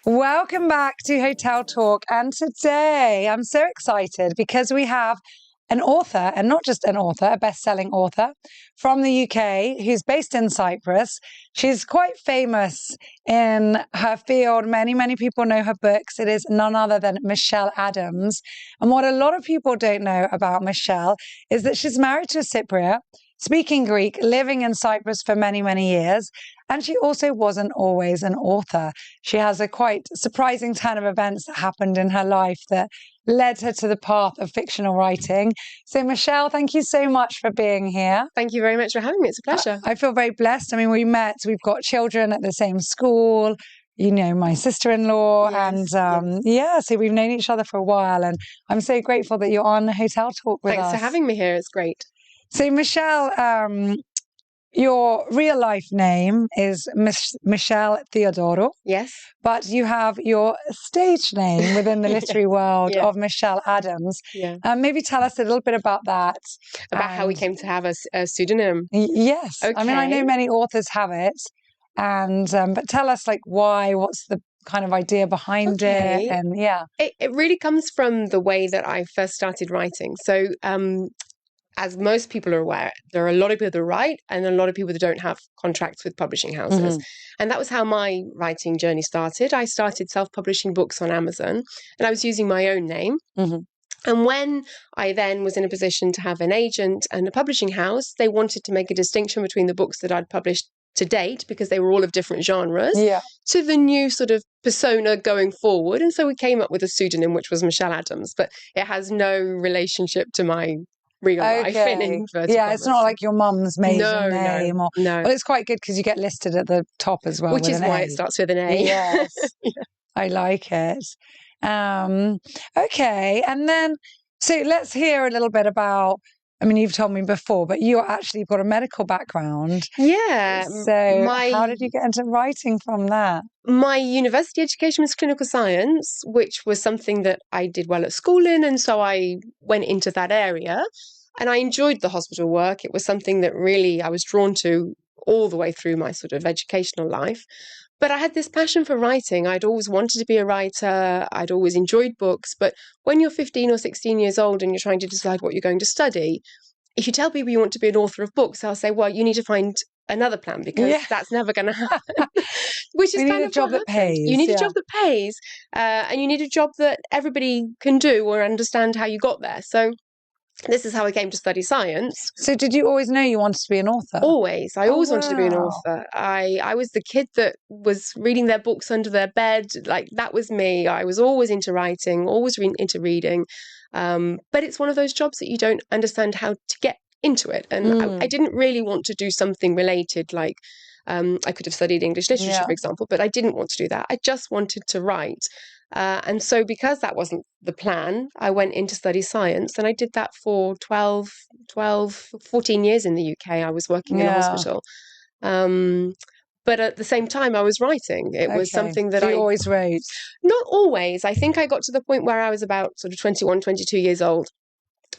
Welcome back to Hotel Talk, and today I'm so excited because we have an author, and not just an author, a best-selling author from the UK who's based in Cyprus. She's quite famous in her field. Many people know her books. It is none other than Michelle Adams. And what a lot of people don't know about Michelle is that she's married to a Cypriot, speaking Greek, living in Cyprus for many years. And she also wasn't always an author. She has a quite surprising turn of events that happened in her life that led her to the path of fictional writing. So, Michelle, thank you so much for being here. Thank you very much for having me. It's a pleasure. I feel very blessed. I mean, we've got children at the same school, you know, my sister-in-law, yes, and so we've known each other for a while. And I'm so grateful that you're on Hotel Talk with us. Thanks for having me here. It's great. So, Michelle, your real life name is Michelle Theodoro. Yes. But you have your stage name within the literary world of Michelle Adams. Yeah. Maybe tell us a little bit about that. About how we came to have a pseudonym. Yes. Okay. I mean, I know many authors have it. And but tell us, like, why, what's the kind of idea behind it? And It really comes from the way that I first started writing. So as most people are aware, there are a lot of people that write and a lot of people that don't have contracts with publishing houses. And that was how my writing journey started. I started self-publishing books on Amazon, and I was using my own name. And when I then was in a position to have an agent and a publishing house, they wanted to make a distinction between the books that I'd published to date, because they were all of different genres, to the new sort of persona going forward. And so we came up with a pseudonym, which was Michelle Adams, but it has no relationship to my real life in inverted commas. It's not like your mum's maiden name. No. Well, it's quite good because you get listed at the top as well. Which is why it starts with an A. Yes. I like it. Okay. And then, so let's hear a little bit about, I mean, you've told me before, but you've got a medical background. Yeah. So how did you get into writing from that? My university education was clinical science, which was something that I did well at school in. And so I went into that area and I enjoyed the hospital work. It was something that really I was drawn to all the way through my sort of educational life. But I had this passion for writing. I'd always wanted to be a writer. I'd always enjoyed books. But when you're 15 or 16 years old and you're trying to decide what you're going to study, if you tell people you want to be an author of books, they'll say, well, you need to find another plan because that's never going to happen. Which is kind of a job that pays. You need a job that pays, and you need a job that everybody can do or understand how you got there. So this is how I came to study science. So did you always know you wanted to be an author? Always. I always wanted to be an author. I was the kid that was reading their books under their bed. Like, that was me. I was always into writing, always into reading. But it's one of those jobs that you don't understand how to get into it. And I didn't really want to do something related, like I could have studied English literature, for example, but I didn't want to do that. I just wanted to write. And so because that wasn't the plan, I went in to study science, and I did that for 14 years in the UK. I was working in a hospital. But at the same time, I was writing. It was something that I always wrote. Not always. I think I got to the point where I was about sort of 21, 22 years old.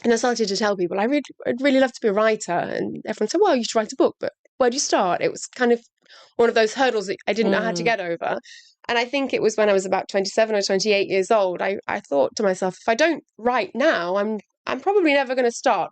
And I started to tell people, I'd really love to be a writer. And everyone said, well, you should write a book, but where do you start? It was kind of one of those hurdles that I didn't know how to get over. And I think it was when I was about 27 or 28 years old, I thought to myself, if I don't write now, I'm probably never going to start.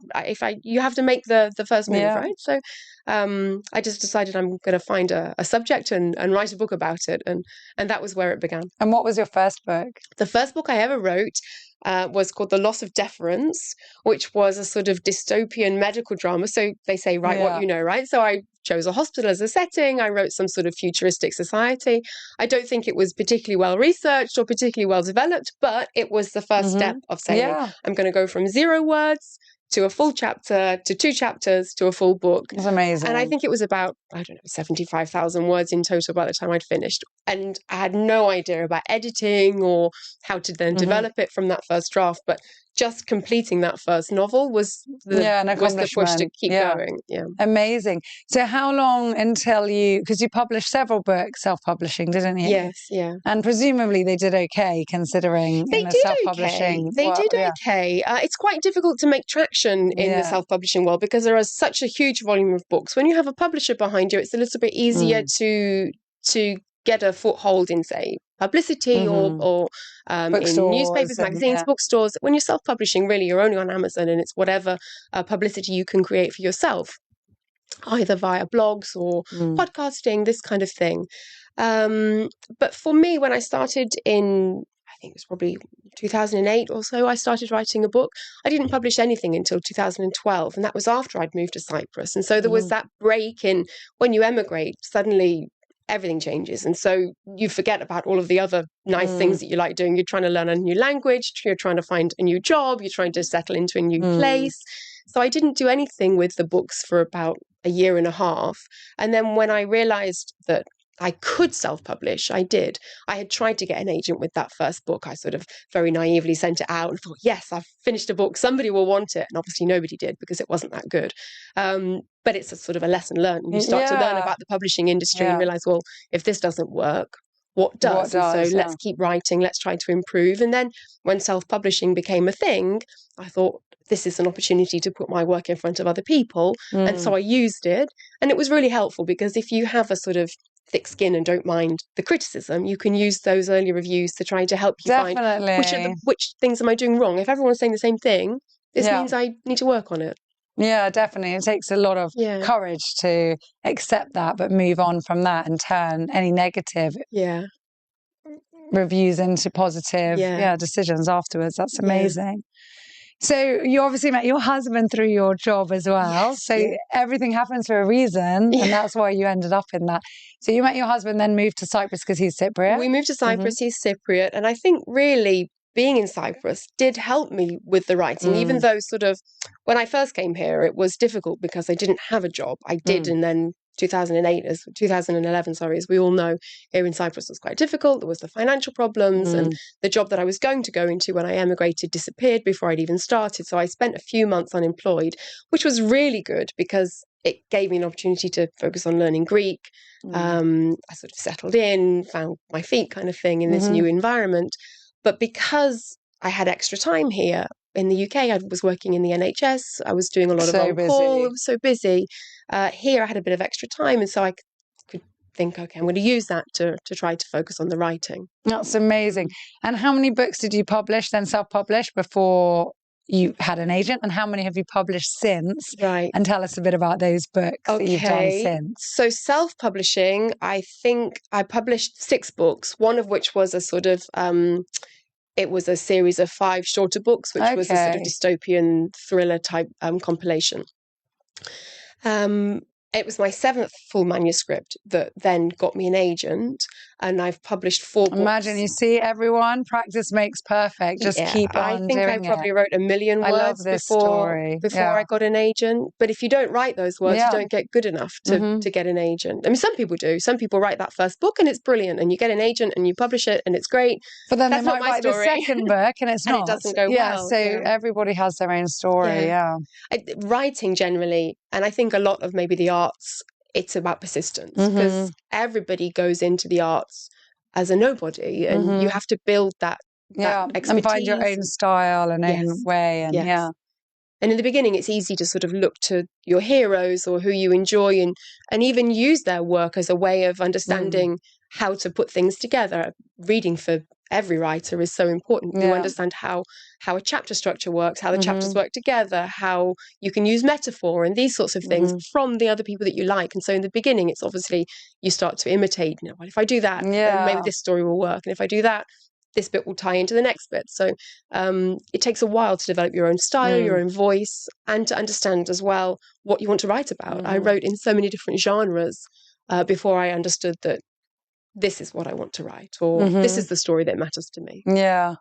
You have to make the first move, right? So I just decided I'm going to find a subject and write a book about it. And that was where it began. And what was your first book? The first book I ever wrote was called The Loss of Deference, which was a sort of dystopian medical drama. So they say, write what you know, right? So I chose a hospital as a setting. I wrote some sort of futuristic society. I don't think it was particularly well researched or particularly well developed, but it was the first step of saying, I'm going to go from 0 words to a full chapter, to 2 chapters, to a full book. It's amazing. And I think it was about, 75,000 words in total by the time I'd finished. And I had no idea about editing or how to then develop it from that first draft. But just completing that first novel was the push to keep going. Yeah. Amazing. So how long until because you published several books, self-publishing, didn't you? Yes, yeah. And presumably they did okay considering they did self-publishing. okay. They did okay. It's quite difficult to make traction competition in the self-publishing world because there is such a huge volume of books. When you have a publisher behind you, it's a little bit easier to get a foothold in, say, publicity or in newspapers, magazines, bookstores. When you're self-publishing, really, you're only on Amazon, and it's whatever publicity you can create for yourself, either via blogs or podcasting, this kind of thing. But for me, when I started in, I think it was probably 2008 or so, I started writing a book. I didn't publish anything until 2012, and that was after I'd moved to Cyprus. And so there was that break in, when you emigrate, suddenly everything changes. And so you forget about all of the other nice things that you like doing. You're trying to learn a new language, you're trying to find a new job, you're trying to settle into a new place. So I didn't do anything with the books for about a year and a half. And then when I realized that I could self-publish, I did. I had tried to get an agent with that first book. I sort of very naively sent it out and thought, yes, I've finished a book. Somebody will want it. And obviously nobody did because it wasn't that good. But it's a sort of a lesson learned. And you start to learn about the publishing industry and realize, well, if this doesn't work, what does? And so let's keep writing. Let's try to improve. And then when self-publishing became a thing, I thought, this is an opportunity to put my work in front of other people. And so I used it. And it was really helpful because if you have a sort of thick skin and don't mind the criticism, you can use those early reviews to try to help you find which things am I doing wrong. If everyone's saying the same thing, this means I need to work on it. Yeah, definitely. It takes a lot of courage to accept that, but move on from that and turn any negative reviews into positive decisions afterwards. That's amazing. So you obviously met your husband through your job as well. Everything happens for a reason, and that's why you ended up in that. So you met your husband, then moved to Cyprus because he's Cypriot. We moved to Cyprus. He's Cypriot. And I think really being in Cyprus did help me with the writing, even though sort of when I first came here, it was difficult because I didn't have a job. I did, and then 2011, as we all know, here in Cyprus was quite difficult. There was the financial problems and the job that I was going to go into when I emigrated disappeared before I'd even started. So I spent a few months unemployed, which was really good because it gave me an opportunity to focus on learning Greek. I sort of settled in, found my feet kind of thing in this new environment. But because I had extra time here in the UK, I was working in the NHS. I was doing a lot of on-call. I was so busy. Here I had a bit of extra time, and so I could think, okay, I'm going to use that to try to focus on the writing. That's amazing. And how many books did you publish, then self-publish, before you had an agent? And how many have you published since? Right. And tell us a bit about those books that you've done since. So self-publishing, I think I published 6 books, one of which was a sort of... it was a series of 5 shorter books, which was a sort of dystopian thriller type compilation. It was my 7th full manuscript that then got me an agent, and I've published 4 books. Imagine, you see, everyone, practice makes perfect. Just keep on doing it. I think I probably wrote 1 million words before I got an agent. But if you don't write those words, you don't get good enough to get an agent. I mean, some people do. Some people write that first book and it's brilliant, and you get an agent and you publish it and it's great. But then they might write the second book and it's not. And it doesn't go well. So everybody has their own story, Writing generally, and I think a lot of maybe the arts, it's about persistence, because everybody goes into the arts as a nobody, and you have to build that expertise. And find your own style and own way. And and in the beginning, it's easy to sort of look to your heroes or who you enjoy and even use their work as a way of understanding how to put things together. Reading for every writer is so important. You understand how a chapter structure works, how the chapters work together, how you can use metaphor and these sorts of things from the other people that you like. And so in the beginning, it's obviously you start to imitate, well, if I do that, then maybe this story will work. And if I do that, this bit will tie into the next bit. So it takes a while to develop your own style, your own voice, and to understand as well what you want to write about. I wrote in so many different genres before I understood that this is what I want to write, or this is the story that matters to me. Yeah.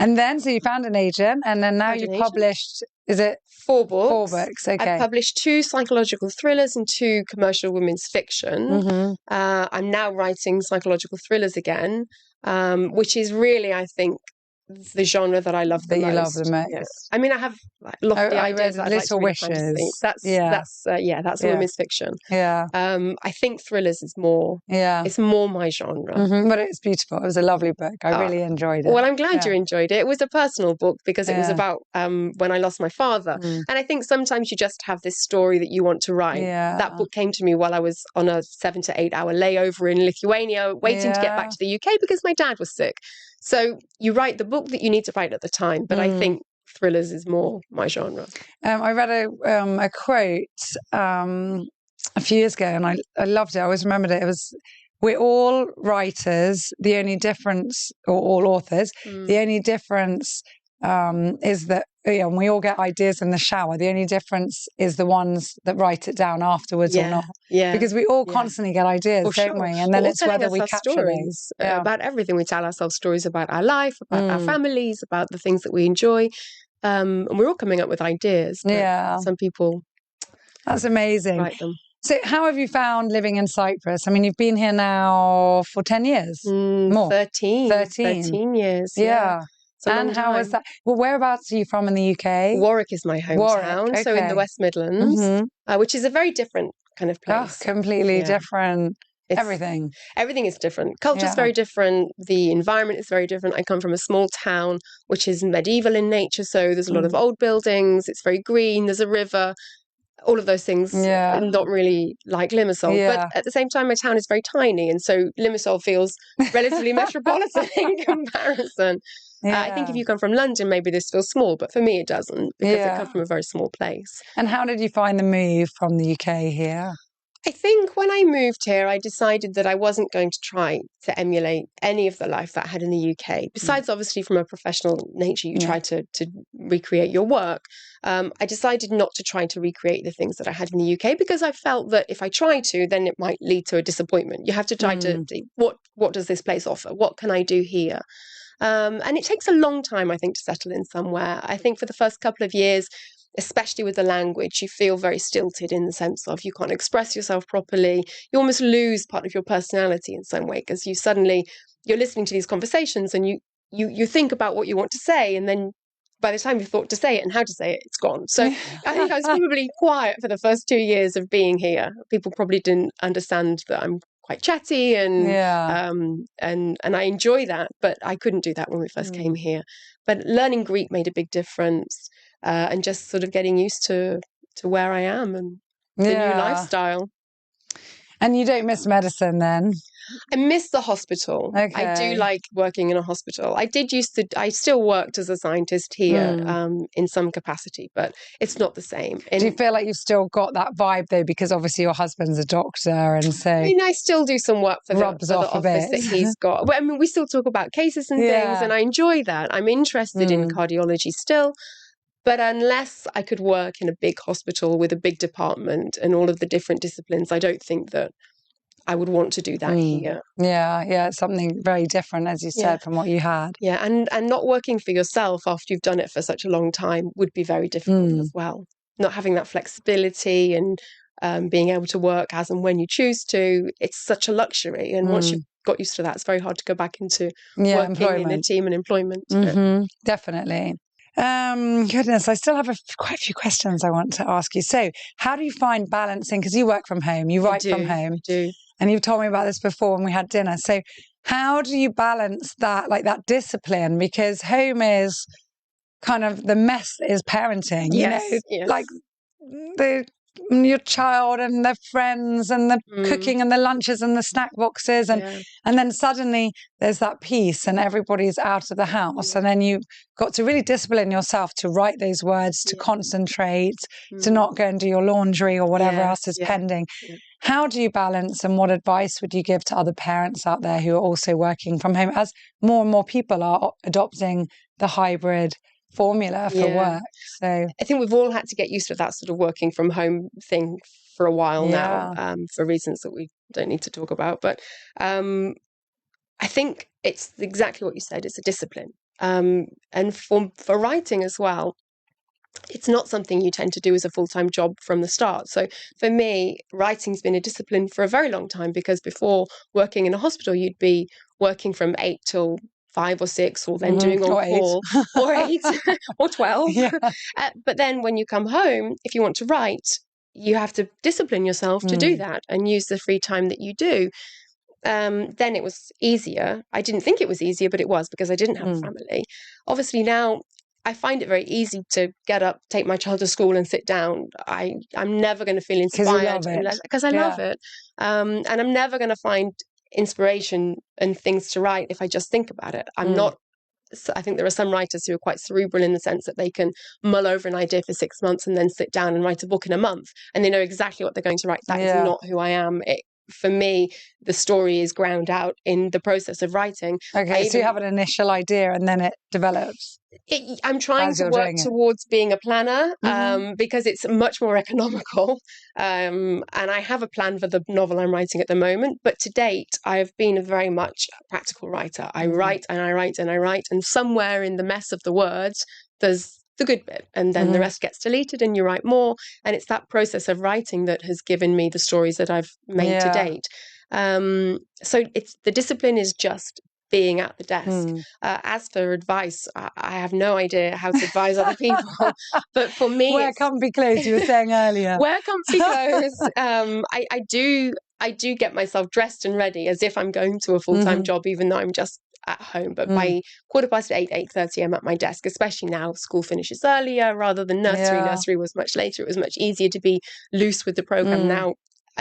And then, so you found an agent, and then now you've published, is it 4 books? 4 books, okay. I've published 2 psychological thrillers and 2 commercial women's fiction. I'm now writing psychological thrillers again, which is really, I think, the genre that I love the that you most. love the most. Yeah. I mean, I have like, lofty I ideas read that I'd like to Little read fantasy. Wishes. That's Yeah. women's fiction. Yeah. I think thrillers is more. Yeah. It's more my genre. But it's beautiful. It was a lovely book. I really enjoyed it. Well, I'm glad you enjoyed it. It was a personal book because it was about when I lost my father. And I think sometimes you just have this story that you want to write. Yeah. That book came to me while I was on a 7 to 8 hour layover in Lithuania, waiting to get back to the UK because my dad was sick. So you write the book that you need to write at the time. But I think thrillers is more my genre. I read a quote a few years ago, and I loved it. I always remembered it. It was, "We're all writers. The only difference, or all authors, the only difference is that we all get ideas in the shower. The only difference is the ones that write it down afterwards or not. Because we all constantly get ideas, don't we? And then it's whether we capture those. About everything. We tell ourselves stories about our life, about our families, about the things that we enjoy. And we're all coming up with ideas. But some people That's amazing. write them. So how have you found living in Cyprus? I mean, you've been here now for 10 years. More. 13 years. Yeah. And how was that? Well, whereabouts are you from in the UK? Warwick is my hometown, so in the West Midlands, which is a very different kind of place. Completely different. Everything is different. Culture's very different. The environment is very different. I come from a small town which is medieval in nature, so there's a lot of old buildings. It's very green. There's a river. All of those things, not really like Limassol. But at the same time, my town is very tiny, and so Limassol feels relatively metropolitan in comparison. I think if you come from London, maybe this feels small, but for me it doesn't, because I come from a very small place. And how did you find the move from the UK here? I think when I moved here, I decided that I wasn't going to try to emulate any of the life that I had in the UK. Besides, obviously, from a professional nature, you try to recreate your work. I decided not to try to recreate the things that I had in the UK, because I felt that if I try to, then it might lead to a disappointment. You have to try to see what does this place offer? What can I do here? And it takes a long time, I think, to settle in somewhere. I think for the first couple of years, especially with the language, you feel very stilted in the sense of you can't express yourself properly. You almost lose part of your personality in some way, because you're listening to these conversations and you think about what you want to say, and then by the time you've thought to say it and how to say it, it's gone. So I think I was probably quiet for the first 2 years of being here. People probably didn't understand that I'm quite chatty and I enjoy that, but I couldn't do that when we first came here. But learning Greek made a big difference. And just sort of getting used to where I am and the new lifestyle. And you don't miss medicine then? I miss the hospital. Okay. I do like working in a hospital. I still worked as a scientist here in some capacity, but it's not the same. Do you feel like you've still got that vibe though, because obviously your husband's a doctor, and so... I mean, I still do some work for the office that he's got. But I mean, we still talk about cases and things, and I enjoy that. I'm interested in cardiology still. But unless I could work in a big hospital with a big department and all of the different disciplines, I don't think that I would want to do that here. Yeah, it's something very different, as you said, from what you had. Yeah, and not working for yourself after you've done it for such a long time would be very difficult as well. Not having that flexibility and being able to work as and when you choose to, it's such a luxury. And once you've got used to that, it's very hard to go back into working in a team and employment. Definitely. Goodness, I still have quite a few questions I want to ask you. So how do you find balancing, because you work from home, you write from home, and you've told me about this before when we had dinner. So how do you balance that, like that discipline? Because home is kind of the mess is parenting, like your child and their friends and the cooking and the lunches and the snack boxes and then suddenly there's that peace and everybody's out of the house and then you've got to really discipline yourself to write those words, to concentrate, to not go and do your laundry or whatever else is pending. How do you balance, and what advice would you give to other parents out there who are also working from home, as more and more people are adopting the hybrid formula for work? So I think we've all had to get used to that sort of working from home thing for a while now, for reasons that we don't need to talk about. But I think it's exactly what you said. It's a discipline. And for writing as well, it's not something you tend to do as a full-time job from the start. So for me, writing's been a discipline for a very long time, because before working in a hospital, you'd be working from 8 till 5 or 6, or then doing Or on 8. call, or 8 or 12. Yeah. But then when you come home, if you want to write, you have to discipline yourself to do that and use the free time that you do. Then it was easier. I didn't think it was easier, but it was, because I didn't have a family. Obviously now I find it very easy to get up, take my child to school and sit down. I'm never going to feel inspired because I love it. And I'm never going to find inspiration and things to write if I just think about it. I'm not. I think there are some writers who are quite cerebral in the sense that they can mull over an idea for 6 months and then sit down and write a book in a month, and they know exactly what they're going to write. That is not who I am. For me, the story is ground out in the process of writing. Okay, so you have an initial idea and then it develops. I'm trying to work towards being a planner, because it's much more economical. And I have a plan for the novel I'm writing at the moment. But to date, I have been very much a practical writer. I write and I write and I write. And somewhere in the mess of the words, there's the good bit. And then the rest gets deleted and you write more. And it's that process of writing that has given me the stories that I've made to date. So the discipline is just being at the desk. As for advice, I have no idea how to advise other people. But for me, wear comfy clothes. You were saying earlier. Wear comfy clothes. I do get myself dressed and ready as if I'm going to a full-time job, even though I'm just at home. But by 8:15, 8:30, I'm at my desk. Especially now, school finishes earlier rather than nursery. Nursery was much later. It was much easier to be loose with the program. Now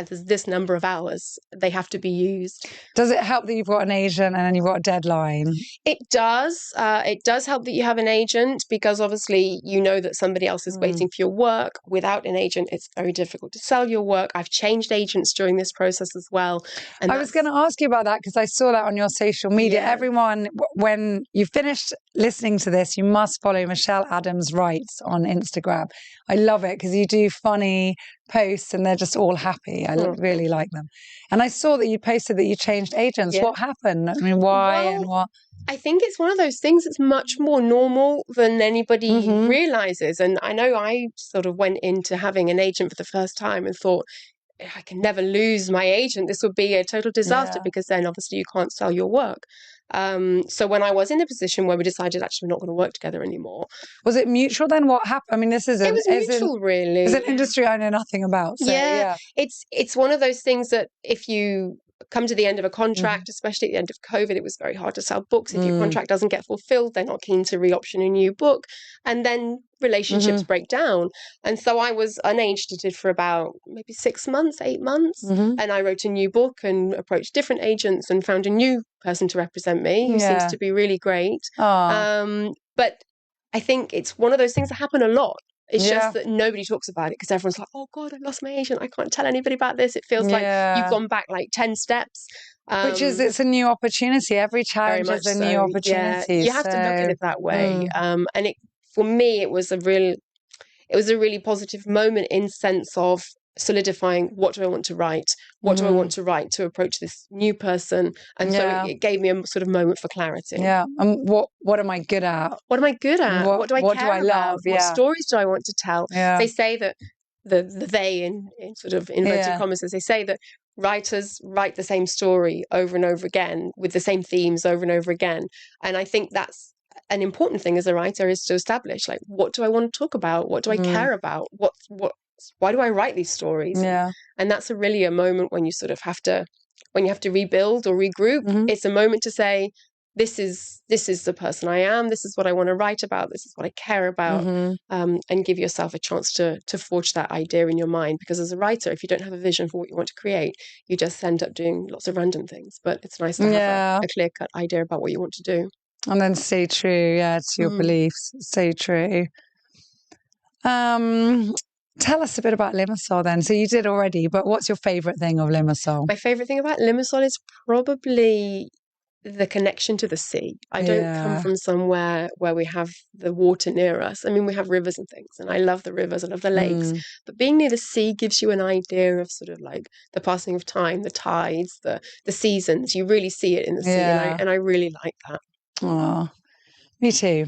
there's this number of hours, they have to be used. Does it help that you've got an agent and then you've got a deadline? It does. It does help that you have an agent, because obviously you know that somebody else is waiting for your work. Without an agent, it's very difficult to sell your work. I've changed agents during this process as well. And I was going to ask you about that, because I saw that on your social media. Yeah. Everyone, when you finished listening to this, you must follow Michelle Adams Writes on Instagram. I love it because you do funny posts and they're just all happy. I really like them. And I saw that you posted that you changed agents. What happened? I mean, why and what? I think it's one of those things that's much more normal than anybody realizes. And I know I sort of went into having an agent for the first time and thought, I can never lose my agent. This would be a total disaster, because then obviously you can't sell your work. So when I was in a position where we decided actually we're not going to work together anymore. Was it mutual then? What happened? I mean, it was mutual, really. It's an industry I know nothing about. So, it's one of those things that if you come to the end of a contract, especially at the end of COVID, it was very hard to sell books. If your contract doesn't get fulfilled, they're not keen to re-option a new book. And then relationships break down. And so I was unagented for about maybe 6 months, 8 months. And I wrote a new book and approached different agents and found a new person to represent me who seems to be really great. But I think it's one of those things that happen a lot. It's just that nobody talks about it because everyone's like, oh God, I lost my agent. I can't tell anybody about this. It feels like you've gone back like 10 steps. It's a new opportunity. Every challenge is a new opportunity. You have to look at it that way. And for me, it was a really positive moment in sense of solidifying, what do I want to write? What do I want to write to approach this new person? And so it gave me a sort of moment for clarity. Yeah. And what am I good at? What am I good at? What do I care about? What stories do I want to tell? They say that the they in sort of inverted commas, they say that writers write the same story over and over again with the same themes over and over again. And I think that's an important thing as a writer, is to establish, like, what do I want to talk about? What do I care about? Why do I write these stories? And that's really a moment when you sort of have to rebuild or regroup. It's a moment to say, this is the person I am. This is what I want to write about. This is what I care about. And give yourself a chance to forge that idea in your mind. Because as a writer, if you don't have a vision for what you want to create, you just end up doing lots of random things. But it's nice to have a clear-cut idea about what you want to do. And then stay true, to your beliefs. Stay true. Tell us a bit about Limassol then. So you did already, but what's your favourite thing of Limassol? My favourite thing about Limassol is probably the connection to the sea. I don't come from somewhere where we have the water near us. I mean, we have rivers and things, and I love the rivers, I love the lakes. But being near the sea gives you an idea of sort of like the passing of time, the tides, the seasons. You really see it in the sea, and I really like that. Oh, me too.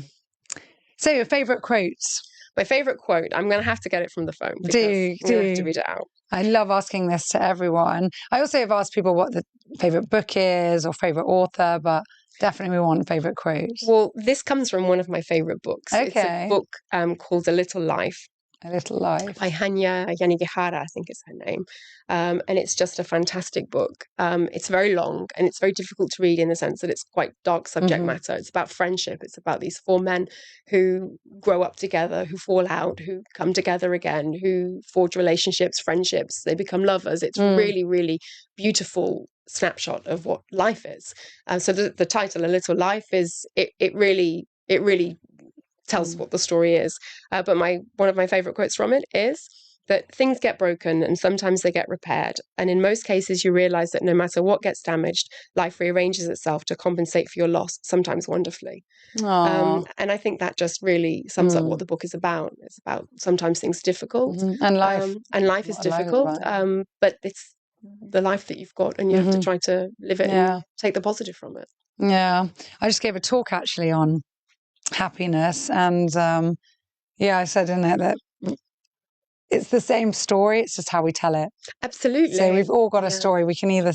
So your favourite quotes? My favourite quote, I'm going to have to get it from the phone. Do. I'm going to have to read it out. I love asking this to everyone. I also have asked people what the favourite book is or favourite author, but Definitely we want favourite quotes. Well, this comes from one of my favourite books. Okay. It's a book called A Little Life. A Little Life. By Hanya Yanagihara, I think is her name. And it's just a fantastic book. It's very long and it's very difficult to read in the sense that it's quite dark subject matter. It's about friendship. It's about these 4 men who grow up together, who fall out, who come together again, who forge relationships, friendships. They become lovers. It's really, really beautiful snapshot of what life is. So the title, A Little Life, is it really tells what the story is. But one of my favourite quotes from it is that things get broken and sometimes they get repaired. And in most cases, you realise that no matter what gets damaged, life rearranges itself to compensate for your loss, sometimes wonderfully. And I think that just really sums up what the book is about. It's about sometimes things difficult. And life is difficult. But it's the life that you've got and you have to try to live it and take the positive from it. Yeah. I just gave a talk actually on happiness, and I said in it that it's the same story, it's just how we tell it. Absolutely. So we've all got a story. We can either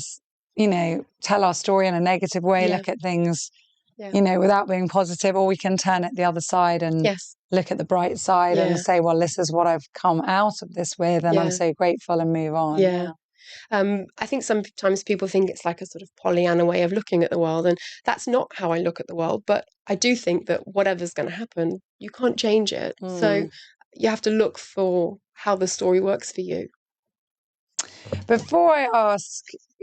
tell our story in a negative way, look at things without being positive, or we can turn it the other side and look at the bright side and say, well, this is what I've come out of this with and I'm so grateful, and move on. I think sometimes people think it's like a sort of Pollyanna way of looking at the world, and that's not how I look at the world. But I do think that whatever's going to happen, you can't change it. So you have to look for how the story works for you. Before I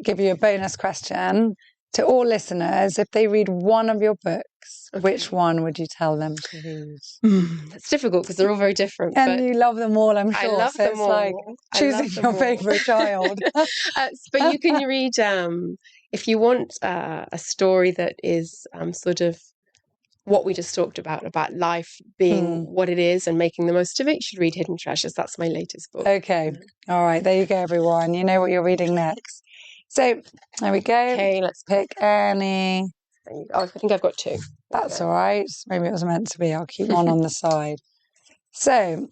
give you a bonus question, to all listeners, if they read one of your books, which one would you tell them to read? That's difficult because they're all very different. And you love them all, I'm sure. I love them all. Like choosing your favourite child. But you can read, if you want a story that is sort of what we just talked about life being what it is and making the most of it, you should read Hidden Treasures. That's my latest book. Okay. All right. There you go, everyone. You know what you're reading next. So there we go. Okay, let's pick any. I think I've got 2. That's all right. Maybe it was meant to be. I'll keep one on the side. So,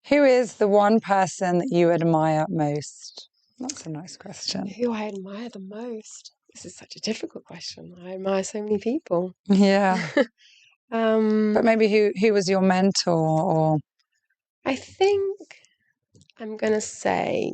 who is the one person that you admire most? That's a nice question. Who I admire the most? This is such a difficult question. I admire so many people. Yeah. But maybe who was your mentor? Or I think I'm going to say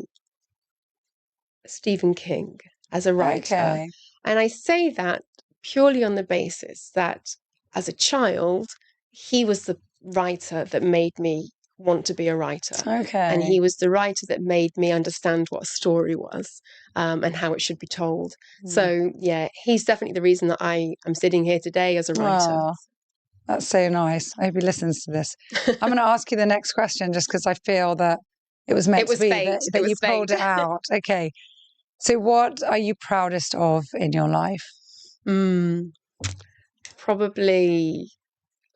Stephen King as a writer. Okay. And I say that purely on the basis that as a child, he was the writer that made me want to be a writer. Okay. And he was the writer that made me understand what a story was and how it should be told. So, he's definitely the reason that I am sitting here today as a writer. Oh, that's so nice. I hope he listens to this. I'm going to ask you the next question just because I feel that it was meant to be that you pulled it out. Okay. So what are you proudest of in your life? Probably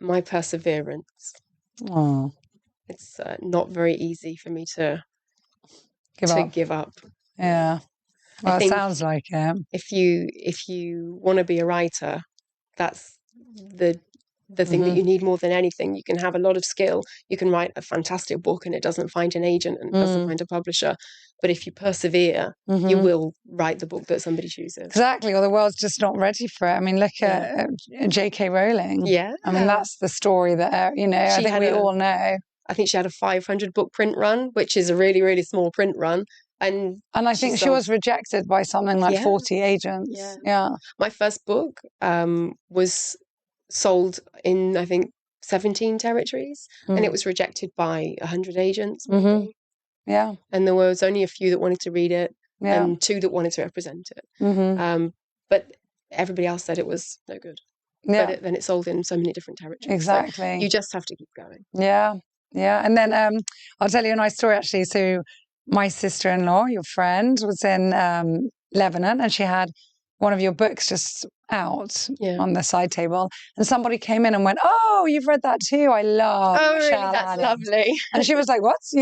my perseverance. Oh. It's not very easy for me to give up. Yeah. Well, it sounds like it. If you want to be a writer, that's the thing that you need more than anything. You can have a lot of skill. You can write a fantastic book and it doesn't find an agent and it doesn't find a publisher. But if you persevere, you will write the book that somebody chooses. Exactly. Or the world's just not ready for it. I mean, look at J.K. Rowling. Yeah. I mean, that's the story that, I think we all know. I think she had a 500 book print run, which is a really, really small print run. And I think she was rejected by something like 40 agents. Yeah. My first book was sold in, I think, 17 territories, and it was rejected by 100 agents. Yeah. And there was only a few that wanted to read it and 2 that wanted to represent it. But everybody else said it was no good. Yeah. But then it sold in so many different territories. Exactly. So you just have to keep going. Yeah. Yeah. And then I'll tell you a nice story, actually. So my sister-in-law, your friend, was in Lebanon, and she had one of your books just out on the side table, and somebody came in and went, "Oh, you've read that too? I love." Oh, Michelle really? That's Adams. Lovely. And she was like, "What? This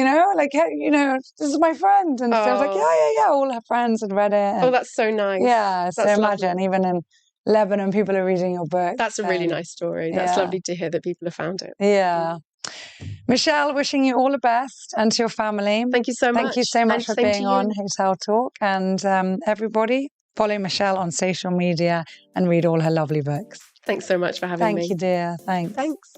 is my friend." And so I was like, "Yeah." All her friends had read it. And that's so nice. Yeah. So imagine, even in Lebanon, people are reading your book. That's a really nice story. That's lovely to hear that people have found it. Yeah. Michelle, wishing you all the best, and to your family. Thank you so much. Thank you so much for being on Hotel Talk, and everybody, follow Michelle on social media and read all her lovely books. Thanks so much for having me. Thank you, dear. Thanks. Thanks.